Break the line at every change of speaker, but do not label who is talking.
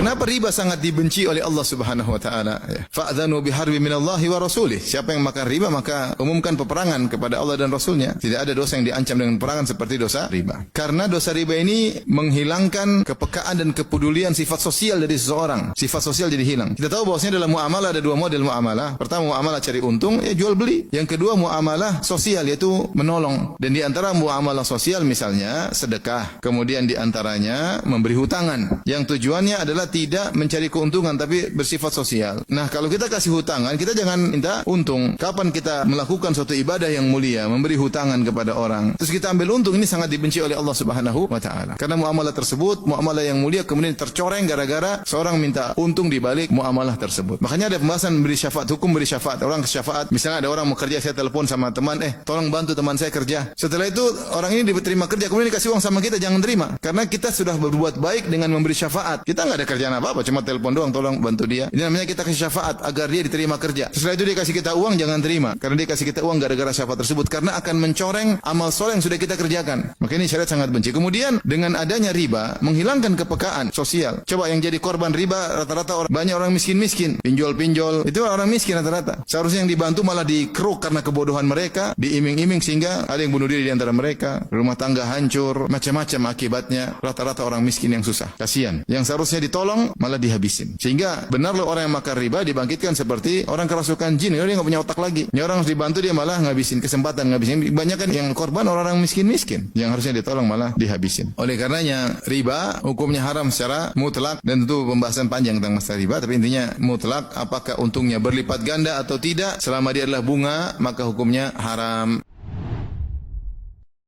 Kenapa riba sangat dibenci oleh Allah Subhanahu wa taala? Fa'dzanu biharbi minallahi wa rasulih. Siapa yang makan riba maka umumkan peperangan kepada Allah dan Rasulnya. Tidak ada dosa yang diancam dengan peperangan seperti dosa riba. Karena dosa riba ini menghilangkan kepekaan dan kepedulian sifat sosial dari seseorang. Sifat sosial jadi hilang. Kita tahu bahwasanya dalam muamalah ada dua model muamalah. Pertama muamalah cari untung, jual beli. Yang kedua muamalah sosial, yaitu menolong. Dan di antara muamalah sosial misalnya sedekah. Kemudian di antaranya memberi hutangan. Yang tujuannya adalah tidak mencari keuntungan tapi bersifat sosial. Nah, kalau kita kasih hutangan, kita jangan minta untung. Kapan kita melakukan suatu ibadah yang mulia, memberi hutangan kepada orang, terus kita ambil untung, ini sangat dibenci oleh Allah Subhanahu wa taala. Karena muamalah tersebut, muamalah yang mulia kemudian tercoreng gara-gara seorang minta untung di balik muamalah tersebut. Makanya ada pembahasan beri syafaat, hukum beri syafaat. Orang syafaat, misalnya ada orang mau kerja, saya telepon sama teman, tolong bantu teman saya kerja. Setelah itu orang ini diterima kerja, kemudian dikasih uang sama kita, jangan terima. Karena kita sudah berbuat baik dengan memberi syafaat. Kita nggak ada kerjaan apa-apa, cuma telepon doang, tolong bantu dia. Ini namanya kita kasih syafaat agar dia diterima kerja. Setelah itu dia kasih kita uang, jangan terima. Karena dia kasih kita uang gara-gara syafaat tersebut. Karena akan mencoreng amal soleh yang sudah kita kerjakan. Maka ini syariat sangat benci. Kemudian dengan adanya riba, menghilangkan kepekaan sosial. Coba yang jadi korban riba rata-rata banyak orang miskin-miskin. Pinjol-pinjol, itu orang miskin rata-rata. Seharusnya yang dibantu malah dikeruk karena kebodohan mereka, diiming-iming sehingga ada yang bunuh diri di antara mereka. Rumah tangga hancur, macam-macam akibatnya. Rata-rata orang miskin yang susah. Kasihan. Yang seharusnya ditolong malah dihabisin. Sehingga benar loh orang yang makan riba dibangkitkan seperti orang kerasukan jin. Dia nggak punya otak lagi. Ini orang harus dibantu, dia malah ngabisin kesempatan, ngabisin. Banyak kan yang korban orang-orang miskin-miskin. Yang harusnya ditolong malah dihabisin. Oleh karenanya riba hukumnya haram secara mutlak, dan tentu pembahasan panjang tentang masalah riba, tapi intinya mutlak. Apakah untungnya berlipat ganda atau tidak, selama dia adalah bunga maka hukumnya haram.